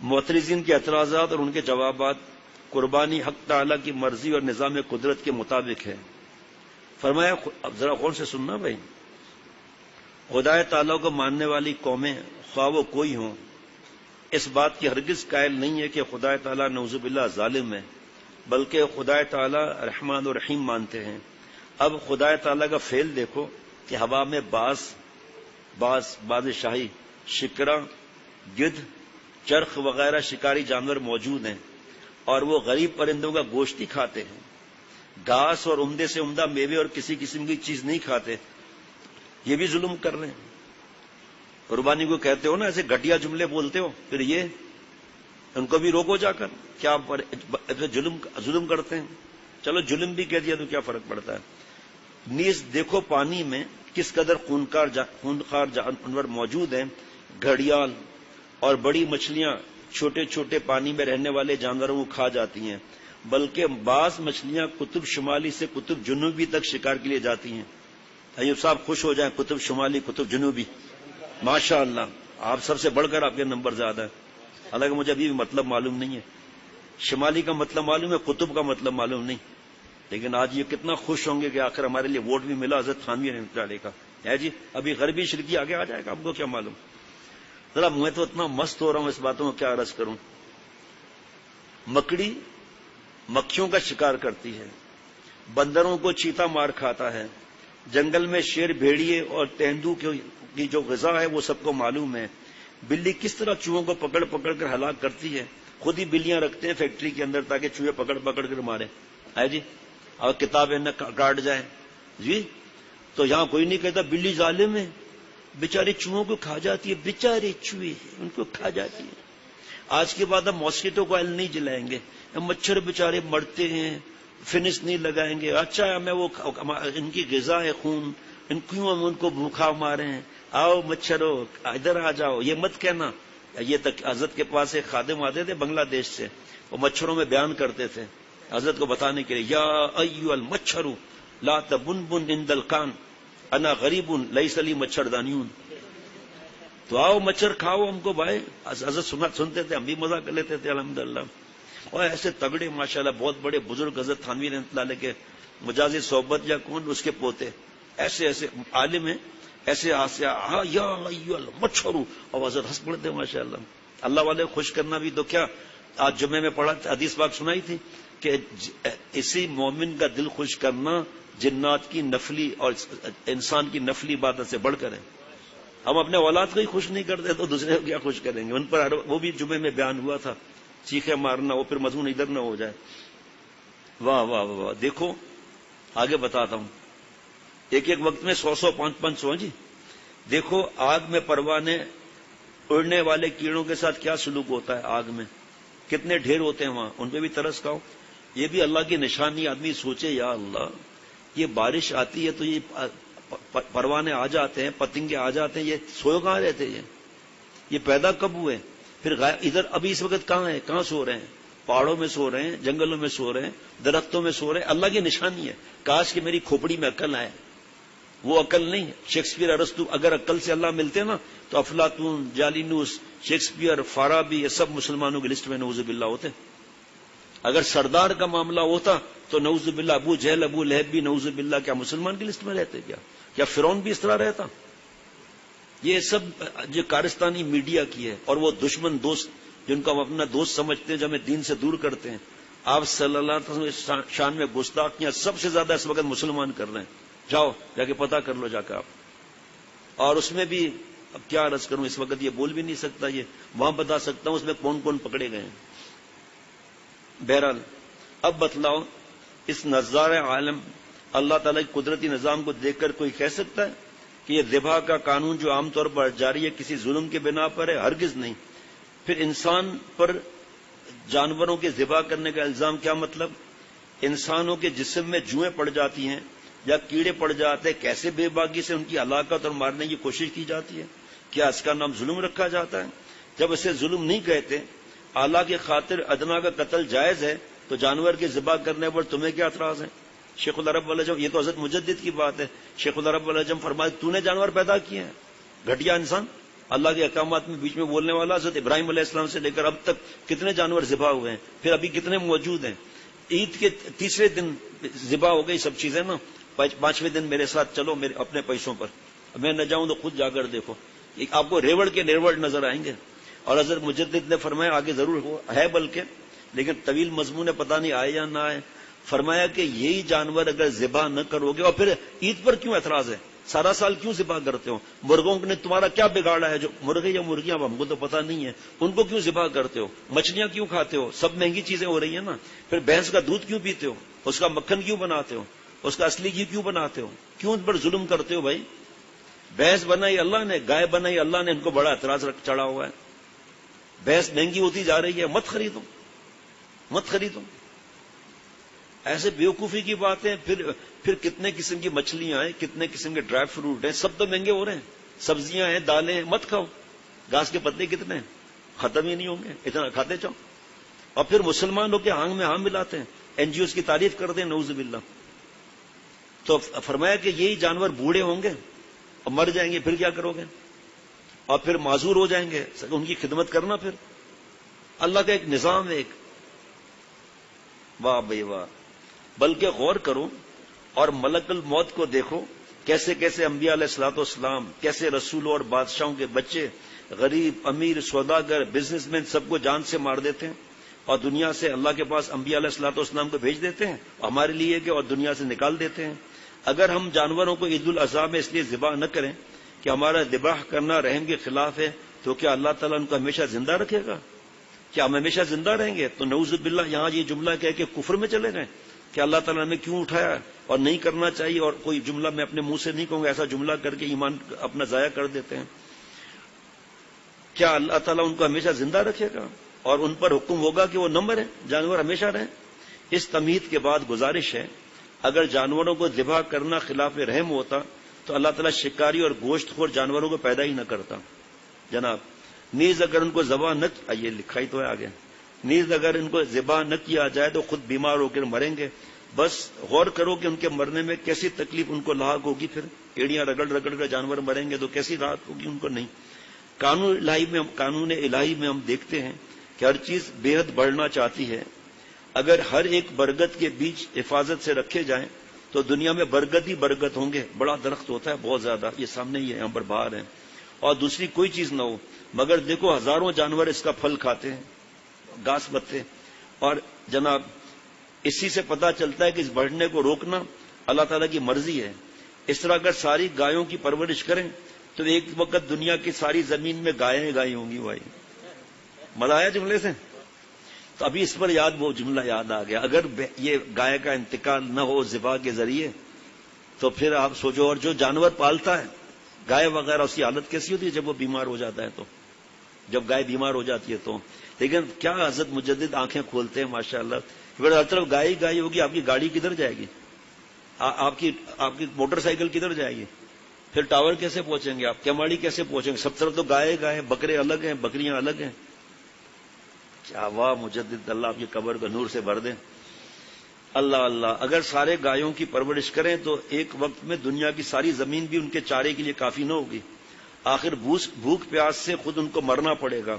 معترضین کے اعتراضات اور ان کے جوابات، قربانی حق تعالی کی مرضی اور نظام قدرت کے مطابق ہے۔ فرمایا، اب ذرا غور سے سننا بھائی، خدا تعالیٰ کو ماننے والی قومیں خواہ وہ کوئی ہوں، اس بات کی ہرگز قائل نہیں ہے کہ خدا تعالیٰ نعوذ باللہ ظالم ہے، بلکہ خدا تعالیٰ رحمان و رحیم مانتے ہیں۔ اب خدا تعالیٰ کا فعل دیکھو کہ ہوا میں باز شاہی، شکراں، گدھ، چرخ وغیرہ شکاری جانور موجود ہیں، اور وہ غریب پرندوں کا گوشت ہی کھاتے ہیں، گھاس اور عمدے سے عمدہ میوے اور کسی قسم کی چیز نہیں کھاتے۔ یہ بھی ظلم کر رہے ہیں۔ قربانی کو کہتے ہو نا ایسے گھٹیا جملے بولتے ہو، پھر یہ ان کو بھی روکو جا کر، کیا ظلم کرتے ہیں؟ چلو ظلم بھی کہہ دیا تو کیا فرق پڑتا ہے۔ نیز دیکھو پانی میں کس قدر خونخوار جانور موجود ہیں، گھڑیال اور بڑی مچھلیاں چھوٹے چھوٹے پانی میں رہنے والے جانوروں کو کھا جاتی ہیں، بلکہ بعض مچھلیاں قطب شمالی سے قطب جنوبی تک شکار کے لیے جاتی ہیں۔ ایوب صاحب خوش ہو جائیں، قطب شمالی قطب جنوبی، ماشاء اللہ، آپ سب سے بڑھ کر آپ کے نمبر زیادہ ہے۔ حالانکہ مجھے ابھی بھی مطلب معلوم نہیں ہے، شمالی کا مطلب معلوم ہے، قطب کا مطلب معلوم نہیں، لیکن آج یہ کتنا خوش ہوں گے کہ آخر ہمارے لیے ووٹ بھی ملا حضرت تھانوی رحمۃ اللہ علیہ کا ہے جی۔ ابھی غربی شرکی آگے آ جائے گا، آپ کو کیا معلوم۔ ذرا میں تو اتنا مست ہو رہا ہوں اس باتوں کو کیا عرض کروں۔ مکڑی مکھیوں کا شکار کرتی ہے، بندروں کو چیتا مار کھاتا ہے، جنگل میں شیر، بھیڑیے اور تیندو کی جو غذا ہے وہ سب کو معلوم ہے۔ بلی کس طرح چوہوں کو پکڑ پکڑ کر ہلاک کرتی ہے، خود ہی بلیاں رکھتے ہیں فیکٹری کے اندر تاکہ چوہے پکڑ پکڑ کر مارے ہے جی، اور کتابیں نہ کاٹ جائیں جی۔ تو یہاں کوئی نہیں کہتا بلی ظالم ہے، بیچارے چوہوں کو کھا جاتی ہے، بیچارے چوہے ان کو کھا جاتی ہے۔ آج کے بعد ہم ماسکیٹو کو آئل نہیں جلائیں گے، مچھر بیچارے مرتے ہیں، فنس نہیں لگائیں گے، اچھا ہمیں وہ ان کی غذا ہے خون، کیوں ہم ان کو بھوکھا مارے ہیں، آؤ مچھرو ادھر آ جاؤ، یہ مت کہنا۔ یہ تک حضرت کے پاس ایک خادم آتے تھے بنگلہ دیش سے، وہ مچھروں میں بیان کرتے تھے حضرت کو بتانے کے لیے، یا ایھا المچھر لا تبنبن عند الکان انا غریب لیس لی مچھردانیون۔ تو آؤ مچھر کھاؤ ہم کو بھائی، حضرت سنتے تھے، ہم بھی مزہ کر لیتے تھے الحمدللہ۔ اور ایسے تگڑے ماشاءاللہ بہت بڑے بزرگ حضرت تھانوی رحمۃ اللہ علیہ کے مجاز صحبت یا کون اس کے پوتے، ایسے ایسے عالم ہیں، ایسے ہاسیا یا ایھا المچھر، اور حضرت ہنس پڑتے ماشاءاللہ۔ اللہ والے خوش کرنا بھی تو کیا، آج جمعے میں پڑھا حدیث پاک سنائی تھی کہ اسی مومن کا دل خوش کرنا جنات کی نفلی اور انسان کی نفلی عبادت سے بڑھ کر ہے۔ ہم اپنے اولاد کو ہی خوش نہیں کرتے تو دوسرے کو کیا خوش کریں گے۔ ان پر وہ بھی جمعے میں بیان ہوا تھا، چیخے مارنا، وہ پھر مضمون ادھر نہ ہو جائے۔ واہ واہ واہ، دیکھو آگے بتاتا ہوں، ایک ایک وقت میں 100 500 جی۔ دیکھو آگ میں پروانے، اڑنے والے کیڑوں کے ساتھ کیا سلوک ہوتا ہے، آگ میں کتنے ڈھیر ہوتے ہیں وہاں، ان پہ بھی ترس کھاؤ۔ یہ بھی اللہ کی نشانی، آدمی سوچے یا اللہ، یہ بارش آتی ہے تو یہ پروانے آ جاتے ہیں، پتنگے آ جاتے ہیں، یہ سوئے کہاں رہتے ہیں، یہ پیدا کب ہوئے، پھر ادھر ابھی اس وقت کہاں ہیں، کہاں سو رہے ہیں، پہاڑوں میں سو رہے ہیں، جنگلوں میں سو رہے ہیں، درختوں میں سو رہے ہیں۔ اللہ کی نشانی ہے۔ کاش کہ میری کھوپڑی میں عقل آئے، وہ عقل نہیں ہے۔ شیکسپیئر، ارسطو، اگر عقل سے اللہ ملتے نا تو افلاطون، جالینوس، شیکسپیئر، فارابی، یہ سب مسلمانوں کی لسٹ میں نعوذ باللہ ہوتے۔ اگر سردار کا معاملہ ہوتا تو نعوذ باللہ ابو جہل، ابو لہب بھی نعوذ باللہ کیا مسلمان کی لسٹ میں رہتے کیا فرعون بھی اس طرح رہتا؟ یہ سب جو کارستانی میڈیا کی ہے، اور وہ دشمن دوست جن کو ہم اپنا دوست سمجھتے ہیں، جو ہمیں دین سے دور کرتے ہیں۔ آپ صلی اللہ علیہ وسلم شان میں گستاخیاں سب سے زیادہ اس وقت مسلمان کر رہے ہیں، جاؤ جا کے پتہ کر لو جا کے آپ۔ اور اس میں بھی اب کیا عرض کروں، اس وقت یہ بول بھی نہیں سکتا، یہ وہاں بتا سکتا ہوں اس میں کون کون پکڑے گئے ہیں۔ بہرحال اب بتلاؤ، اس نظارہ عالم اللہ تعالیٰ کی قدرتی نظام کو دیکھ کر کوئی کہہ سکتا ہے کہ یہ ذبح کا قانون جو عام طور پر جاری ہے کسی ظلم کے بنا پر ہے؟ ہرگز نہیں۔ پھر انسان پر جانوروں کے ذبح کرنے کا الزام کیا مطلب؟ انسانوں کے جسم میں جوئیں پڑ جاتی ہیں یا کیڑے پڑ جاتے ہیں، کیسے بے باکی سے ان کی ہلاکت اور مارنے کی کوشش کی جاتی ہے؟ کیا اس کا نام ظلم رکھا جاتا ہے؟ جب اسے ظلم نہیں کہتے، اعلیٰ کی خاطر ادنا کا قتل جائز ہے، تو جانور کے ذبح کرنے پر تمہیں کیا اعتراض ہے؟ شیخ اللہ رب العجم، یہ تو حضرت مجدد کی بات ہے، شیخ اللہ رب العجم فرمائے تو نے جانور پیدا کیے ہیں، گھٹیا انسان، اللہ کے احکامات میں بیچ میں بولنے والا حضرت ابراہیم علیہ السلام سے لے کر اب تک کتنے جانور ذبح ہوئے ہیں، پھر ابھی کتنے موجود ہیں. عید کے تیسرے دن ذبح ہو گئی سب چیزیں نا، پانچویں دن میرے ساتھ چلو میرے اپنے پیسوں پر، میں نہ جاؤں تو خود جا کر دیکھو، آپ کو ریوڑ کے ریوڑ نظر آئیں گے. اور حضرت مجدد نے فرمایا آگے ضرور ہے بلکہ، لیکن طویل مضمون ہے، پتہ نہیں آئے یا نہ آئے. فرمایا کہ یہی جانور اگر ذبح نہ کرو گے، اور پھر عید پر کیوں اعتراض ہے، سارا سال کیوں ذبح کرتے ہو؟ مرغوں نے تمہارا کیا بگاڑا ہے؟ جو مرغے یا مرغیاں ہم کو تو پتہ نہیں ہے، ان کو کیوں ذبح کرتے ہو؟ مچھلیاں کیوں کھاتے ہو؟ سب مہنگی چیزیں ہو رہی ہیں نا. پھر بھینس کا دودھ کیوں پیتے ہو؟ اس کا مکھن کیوں بناتے ہو؟ اس کا اصلی گھی کیوں بناتے ہو؟ کیوں ان پر ظلم کرتے ہو بھائی؟ بھینس بنائی اللہ نے، گائے بنائی اللہ نے، ان کو بڑا اعتراض چڑھا ہوا ہے. بھینس مہنگی ہوتی جا رہی ہے، مت خریدو مت خریدو. ایسے بیوقوفی کی باتیں. پھر کتنے قسم کی مچھلیاں ہیں، کتنے قسم کے ڈرائی فروٹ ہیں، سب تو مہنگے ہو رہے ہیں. سبزیاں ہیں، دالیں ہیں، مت کھاؤ. گھاس کے پتے کتنے ہیں، ختم ہی نہیں ہوں گے، اتنا کھاتے جاؤ. اور پھر مسلمان ہو کے ہانگ میں ہاں ملاتے ہیں، این جی اوز کی تعریف کرتے ہیں، نعوذ باللہ. تو فرمایا کہ یہی جانور بوڑھے ہوں گے اور مر جائیں گے، پھر کیا کرو گے؟ اور پھر معذور ہو جائیں گے، ان کی خدمت کرنا. پھر اللہ کا ایک نظام ہے، ایک واہ بھائی واہ. بلکہ غور کرو اور ملک الموت کو دیکھو، کیسے کیسے انبیاء علیہ الصلوۃ والسلام، کیسے رسولوں اور بادشاہوں کے بچے، غریب امیر سوداگر بزنس مین سب کو جان سے مار دیتے ہیں، اور دنیا سے اللہ کے پاس انبیاء علیہ الصلوۃ والسلام کو بھیج دیتے ہیں ہمارے لیے کہ، اور دنیا سے نکال دیتے ہیں. اگر ہم جانوروں کو عید الاضحیٰ میں اس لیے ذبح نہ کریں کہ ہمارا ذبح کرنا رحم کے خلاف ہے، تو کیا اللہ تعالیٰ ان کو ہمیشہ زندہ رکھے گا؟ کیا ہم ہمیشہ زندہ رہیں گے؟ تو نعوذ باللہ یہاں یہ جملہ کہہ کے کفر میں چلے گئے کہ اللہ تعالیٰ نے کیوں اٹھایا اور نہیں کرنا چاہیے. اور کوئی جملہ میں اپنے منہ سے نہیں کہوں گا، ایسا جملہ کر کے ایمان اپنا ضائع کر دیتے ہیں. کیا اللہ تعالیٰ ان کو ہمیشہ زندہ رکھے گا اور ان پر حکم ہوگا کہ وہ نہ مریں، جانور ہمیشہ رہیں؟ اس تمہید کے بعد گزارش ہے، اگر جانوروں کو ذبح کرنا خلاف رحم ہوتا تو اللہ تعالیٰ شکاری اور گوشت خور جانوروں کو پیدا ہی نہ کرتا. جناب نیز اگر ان کو ذبح نہ، یہ لکھا ہی تو ہے آگے، نیز اگر ان کو ذبح نہ کیا جائے تو خود بیمار ہو کر مریں گے. بس غور کرو کہ ان کے مرنے میں کیسی تکلیف ان کو لاحق ہوگی. پھر ایڑیاں رگڑ رگڑ کر جانور مریں گے تو کیسی راحت ہوگی ان کو. نہیں. قانون الہی میں ہم دیکھتے ہیں کہ ہر چیز بے حد بڑھنا چاہتی ہے. اگر ہر ایک برگد کے بیج حفاظت سے رکھے جائیں تو دنیا میں برگد ہی برگد ہوں گے. بڑا درخت ہوتا ہے بہت زیادہ، یہ سامنے ہی ہے، یہاں پر باہر ہے، اور دوسری کوئی چیز نہ ہو، مگر دیکھو ہزاروں جانور اس کا پھل کھاتے ہیں، گھاس پتے. اور جناب اسی سے پتہ چلتا ہے کہ اس بڑھنے کو روکنا اللہ تعالیٰ کی مرضی ہے. اس طرح اگر ساری گایوں کی پرورش کریں تو ایک وقت دنیا کی ساری زمین میں گائیں گائیں ہوں گی. بھائی مزہ آیا جملے سے؟ تو ابھی اس پر وہ جملہ یاد آ گیا. اگر یہ گائے کا انتقال نہ ہو ذبح کے ذریعے تو پھر آپ سوچو، اور جو جانور پالتا ہے گائے وغیرہ، اس کی حالت کیسی ہوتی ہے جب وہ بیمار ہو جاتا ہے، تو جب گائے بیمار ہو جاتی ہے تو. لیکن کیا حضرت مجدد آنکھیں کھولتے ہیں ماشاءاللہ. پھر ہر طرف گائے ہی گائے ہوگی، آپ کی گاڑی کدھر جائے گی؟ آپ کی موٹر سائیکل کدھر جائے گی؟ پھر ٹاور کیسے پہنچیں گے آپ؟ کیماڑی کیسے پہنچیں گے؟ سب طرف تو گائے گائے، بکرے الگ ہیں، بکریاں الگ ہیں. کیا واہ مجدد، اللہ آپ کی قبر کو نور سے بھر دیں. اللہ اللہ. اگر سارے گایوں کی پرورش کریں تو ایک وقت میں دنیا کی ساری زمین بھی ان کے چارے کے لیے کافی نہ ہوگی. آخر بھوک پیاس سے خود ان کو مرنا پڑے گا.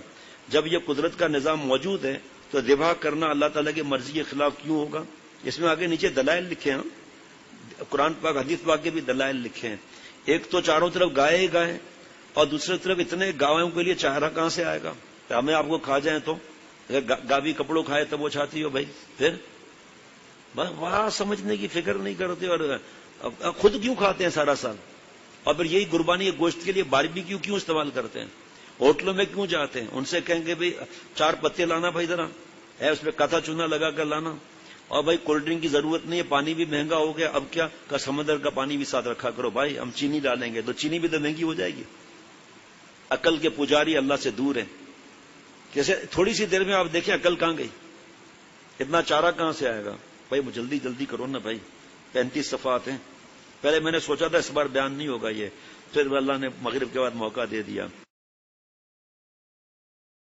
جب یہ قدرت کا نظام موجود ہے تو ذبح کرنا اللہ تعالیٰ کی مرضی کے خلاف کیوں ہوگا؟ اس میں آگے نیچے دلائل لکھے ہیں، قرآن پاک حدیث پاک کے بھی دلائل لکھے ہیں. ایک تو چاروں طرف گائے ہی گائے، اور دوسری طرف اتنے گاؤں کے لیے چارہ کہاں سے آئے گا؟ ہمیں آپ کو کھا جائیں تو اگر گاوی کپڑوں کھائے تب وہ چاہتی ہو بھائی. پھر بس وہاں سمجھنے کی فکر نہیں کرتے، اور خود کیوں کھاتے ہیں سارا سال؟ اور پھر یہی قربانی گوشت کے لیے باربیکیو کیوں استعمال کرتے ہیں؟ ہوٹلوں میں کیوں جاتے ہیں؟ ان سے کہیں گے بھائی 4 پتے لانا بھائی، ذرا ہے اس میں کاتھا چونا لگا کر لانا. اور بھائی کولڈ ڈرنک کی ضرورت نہیں ہے، پانی بھی مہنگا ہو گیا، اب کیا کہ سمندر کا پانی بھی ساتھ رکھا کرو. بھائی ہم چینی ڈالیں گے تو چینی بھی تو مہنگی ہو جائے گی. عقل کے پجاری اللہ سے دور ہیں. جیسے تھوڑی سی دیر میں آپ دیکھیں عقل کہاں گئی، اتنا چارہ کہاں سے آئے گا؟ بھائی جلدی جلدی کرو نا بھائی، 35 صفحات ہیں. پہلے میں نے سوچا تھا اس بار بیان نہیں ہوگا یہ، پھر اللہ نے مغرب کے بعد موقع دے دیا.